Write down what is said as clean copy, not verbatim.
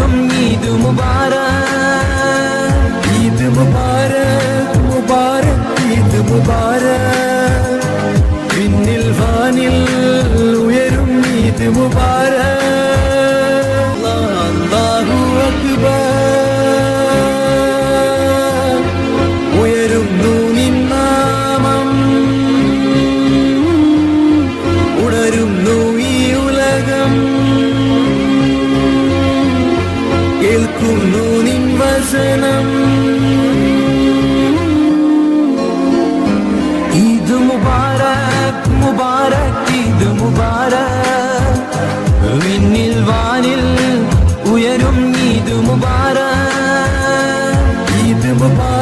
ഉയരും ഈദ് മുബാരക് ഈദ് മുബാരക് മുബാരക് ഈദ് മുബാരക് വിണ്ണിൽ വാനിൽ ഉയരും ഈദ് മുബാരക് അല്ലാഹു അക്ബർ ഉയരുന്നു നിൻ നാമം ഉണരുന്നു ഈ ഉലകം കേൾക്കുന്നു നിൻ വചനം ഈദ് മുബാരക് മുബാരക് ഈദ് മുബാരക് വിണ്ണിൽ വാനിൽ ഉയരും ഈദ് മുബാരക് ഈദ് മുബാരക്